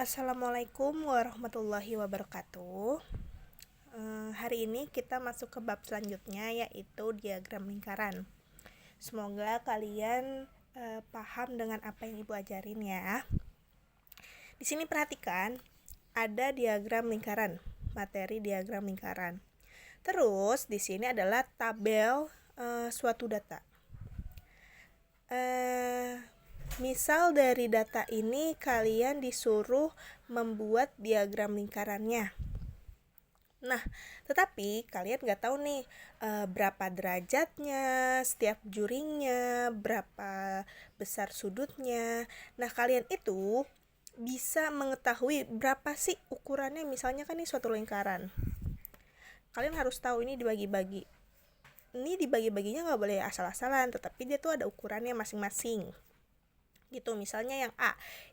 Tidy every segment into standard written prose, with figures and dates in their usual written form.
Assalamualaikum warahmatullahi wabarakatuh. Hari ini kita masuk ke bab selanjutnya, yaitu diagram lingkaran. Semoga kalian paham dengan apa yang Ibu ajarin ya. Di sini perhatikan, ada diagram lingkaran, materi diagram lingkaran. Terus di sini adalah tabel suatu data. Misal dari data ini kalian disuruh membuat diagram lingkarannya. Nah, tetapi kalian nggak tahu nih berapa derajatnya, setiap juringnya, berapa besar sudutnya. Nah, kalian itu bisa mengetahui berapa sih ukurannya. Misalnya kan ini suatu lingkaran. Kalian harus tahu ini dibagi-bagi. Ini dibagi-baginya nggak boleh asal-asalan, tetapi dia tuh ada ukurannya masing-masing. Gitu, misalnya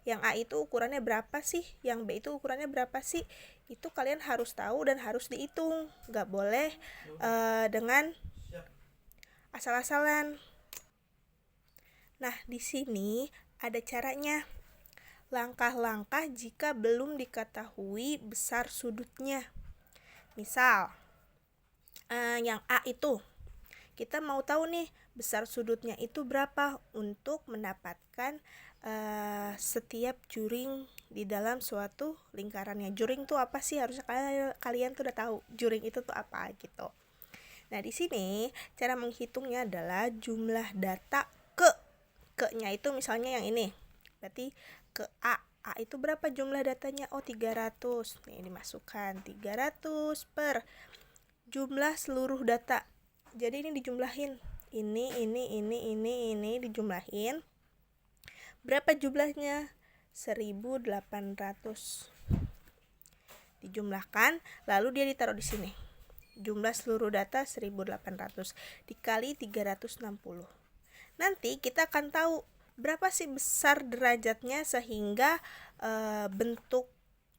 yang A itu ukurannya berapa sih, yang B itu ukurannya berapa sih, itu kalian harus tahu dan harus dihitung, nggak boleh dengan asal-asalan. Nah, di sini ada caranya, langkah-langkah jika belum diketahui besar sudutnya. Misal yang A itu kita mau tahu nih besar sudutnya itu berapa untuk mendapatkan setiap juring di dalam suatu lingkarannya. Juring tuh apa sih? Harusnya kalian tuh udah tahu juring itu tuh apa gitu. Nah, di sini cara menghitungnya adalah jumlah data ke-nya itu misalnya yang ini. Berarti ke A. A itu berapa jumlah datanya? Oh, 300. Nih dimasukkan 300 per jumlah seluruh data. Jadi ini dijumlahin, ini dijumlahin. Berapa jumlahnya? 1800. Dijumlahkan, lalu dia ditaruh di sini. Jumlah seluruh data 1800 dikali 360. Nanti kita akan tahu berapa sih besar derajatnya sehingga bentuk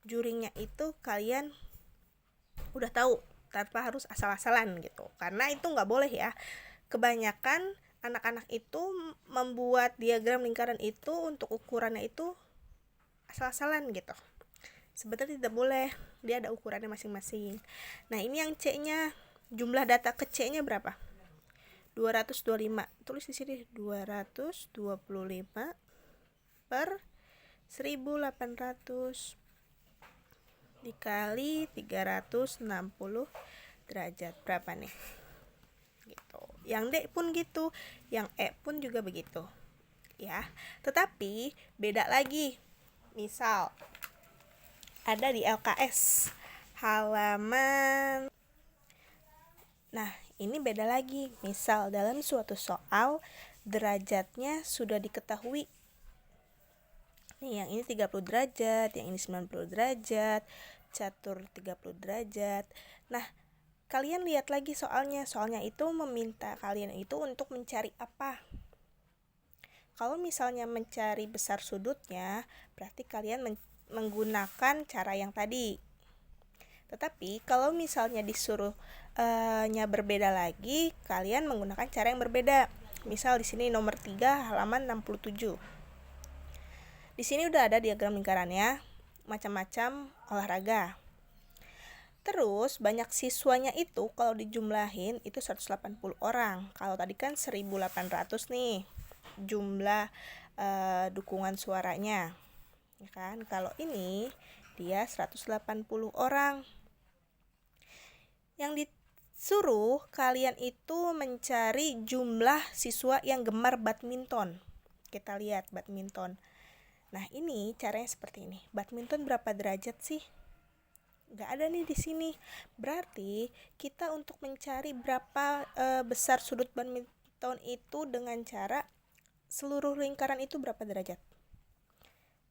juringnya itu kalian udah tahu tanpa harus asal-asalan gitu, karena itu nggak boleh ya. Kebanyakan anak-anak itu membuat diagram lingkaran itu untuk ukurannya itu asal-asalan gitu. Sebenarnya tidak boleh, dia ada ukurannya masing-masing. Nah, ini yang C-nya, jumlah data ke C-nya berapa? 225. Tulis di sini 225 per 1800 dikali 360 derajat. Berapa nih? Gitu. Yang D pun gitu, yang E pun juga begitu. Ya. Tetapi beda lagi. Misal ada di LKS halaman. Nah, ini beda lagi. Misal dalam suatu soal derajatnya sudah diketahui. Nih, yang ini 30 derajat, yang ini 90 derajat, catur 30 derajat. Nah, kalian lihat lagi soalnya. Soalnya itu meminta kalian itu untuk mencari apa? Kalau misalnya mencari besar sudutnya, berarti kalian menggunakan cara yang tadi. Tetapi kalau misalnya disuruh nya berbeda lagi, kalian menggunakan cara yang berbeda. Misal di sini nomor 3 halaman 67. Di sini udah ada diagram lingkarannya, macam-macam olahraga. Terus banyak siswanya itu kalau dijumlahin itu 180 orang. Kalau tadi kan 1800 nih jumlah dukungan suaranya. Ya kan? Kalau ini dia 180 orang. Yang disuruh kalian itu mencari jumlah siswa yang gemar badminton. Kita lihat badminton. Nah, ini caranya seperti ini. Badminton berapa derajat sih? Nggak ada nih di sini. Berarti kita untuk mencari berapa besar sudut badminton itu dengan cara seluruh lingkaran itu berapa derajat?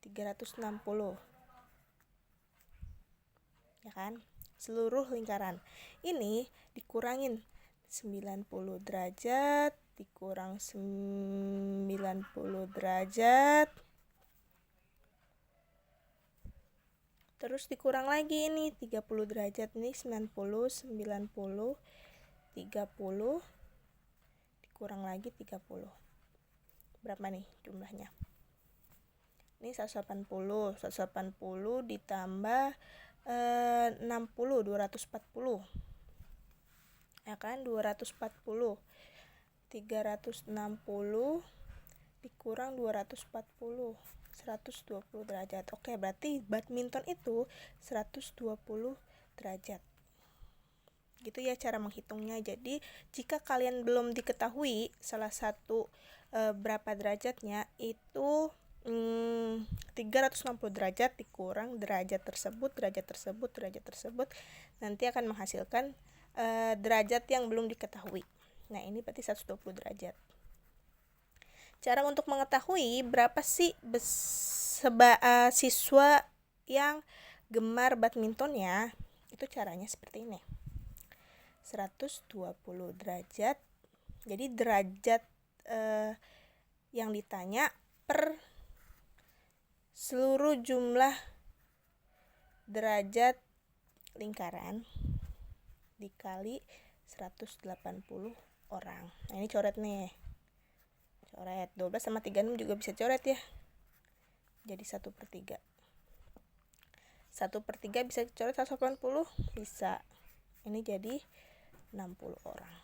360. Ya kan? Seluruh lingkaran. Ini dikurangin 90 derajat dikurang 90 derajat. Terus dikurang lagi ini 30 derajat, ini 90, 30 dikurang lagi 30. Berapa nih jumlahnya? Ini 180 ditambah 60, 240. Ya kan, 240. 360 dikurang 240, 120 derajat. Oke, berarti badminton itu 120 derajat. Gitu ya cara menghitungnya. Jadi jika kalian belum diketahui salah satu berapa derajatnya, itu 360 derajat dikurang derajat tersebut nanti akan menghasilkan derajat yang belum diketahui. Nah, ini berarti 120 derajat. Cara untuk mengetahui berapa sih siswa yang gemar badmintonnya, itu caranya seperti ini. 120 derajat. Jadi derajat yang ditanya per seluruh jumlah derajat lingkaran dikali 180 orang. Nah, ini coret nih. Coret 12 sama 36 juga bisa coret ya. Jadi 1/3. 1/3 bisa coret 180? Bisa. Ini jadi 60 orang.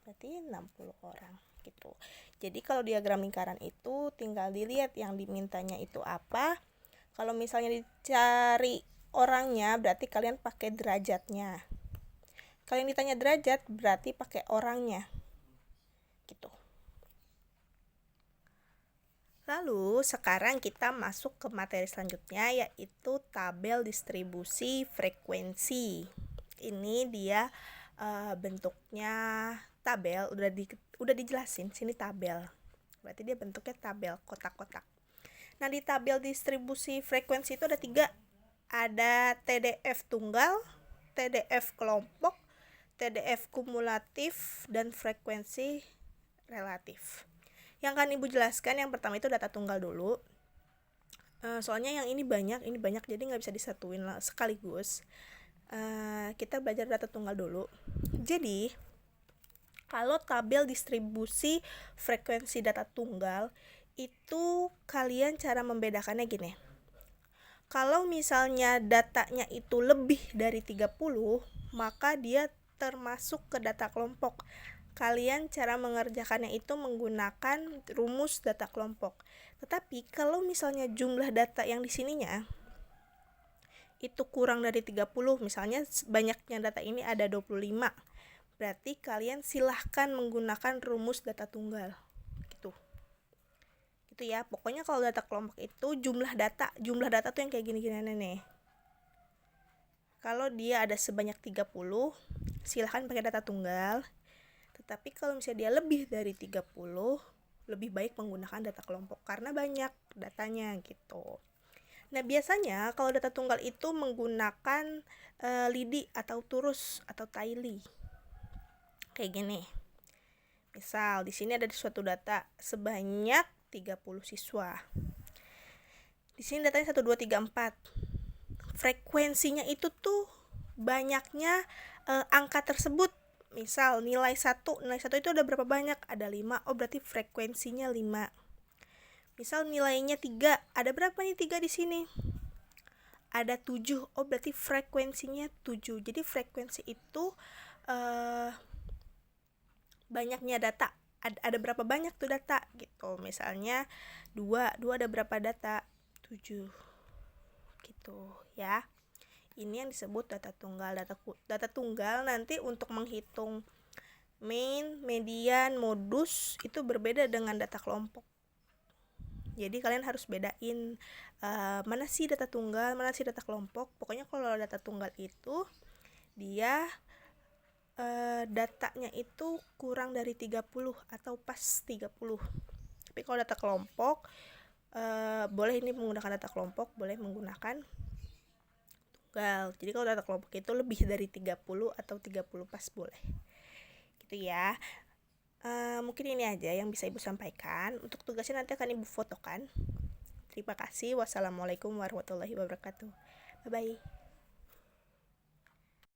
Berarti 60 orang gitu. Jadi kalau diagram lingkaran itu tinggal dilihat yang dimintanya itu apa. Kalau misalnya dicari orangnya, berarti kalian pakai derajatnya. Kalau yang ditanya derajat, berarti pakai orangnya. Gitu. Lalu sekarang kita masuk ke materi selanjutnya, yaitu tabel distribusi frekuensi. Ini dia bentuknya tabel, udah dijelasin sini tabel. Berarti dia bentuknya tabel kotak-kotak. Nah, di tabel distribusi frekuensi itu ada 3. Ada TDF tunggal, TDF kelompok, TDF kumulatif, dan frekuensi relatif. Yang akan Ibu jelaskan yang pertama itu data tunggal dulu. Soalnya yang ini banyak jadi nggak bisa disatuin sekaligus. Kita belajar data tunggal dulu. Jadi kalau tabel distribusi frekuensi data tunggal itu kalian cara membedakannya gini. Kalau misalnya datanya itu lebih dari 30, maka dia termasuk ke data kelompok. Kalian cara mengerjakannya itu menggunakan rumus data kelompok. Tetapi kalau misalnya jumlah data yang di sininya itu kurang dari 30, misalnya banyaknya data ini ada 25, berarti kalian silahkan menggunakan rumus data tunggal. Gitu ya. Pokoknya kalau data kelompok itu jumlah data tuh yang kayak gini-gini nih. Kalau dia ada sebanyak 30, silahkan pakai data tunggal. Tetapi kalau misalnya dia lebih dari 30, lebih baik menggunakan data kelompok karena banyak datanya gitu. Nah, biasanya kalau data tunggal itu menggunakan lidi atau turus atau tile. Kayak gini. Misal di sini ada suatu data sebanyak 30 siswa. Di sini datanya 1 2 3 4. Frekuensinya itu tuh banyaknya angka tersebut. Misal nilai 1 itu ada berapa banyak? Ada 5. Oh, berarti frekuensinya 5. Misal nilainya 3. Ada berapa nih 3 di sini? Ada 7. Oh, berarti frekuensinya 7. Jadi frekuensi itu banyaknya data. Ada berapa banyak tuh data gitu. Misalnya 2 ada berapa data? 7. Gitu ya. Ini yang disebut data tunggal. Data tunggal nanti untuk menghitung mean, median, modus itu berbeda dengan data kelompok. Jadi kalian harus bedain mana sih data tunggal, mana sih data kelompok. Pokoknya kalau data tunggal itu dia datanya itu kurang dari 30 atau pas 30. Tapi kalau data kelompok boleh ini menggunakan data kelompok, boleh menggunakan tunggal. Jadi kalau data kelompok itu lebih dari 30 atau 30 pas boleh. Gitu ya. Mungkin ini aja yang bisa Ibu sampaikan. Untuk tugasnya nanti akan Ibu fotokan. Terima kasih. Wassalamualaikum warahmatullahi wabarakatuh. Bye-bye.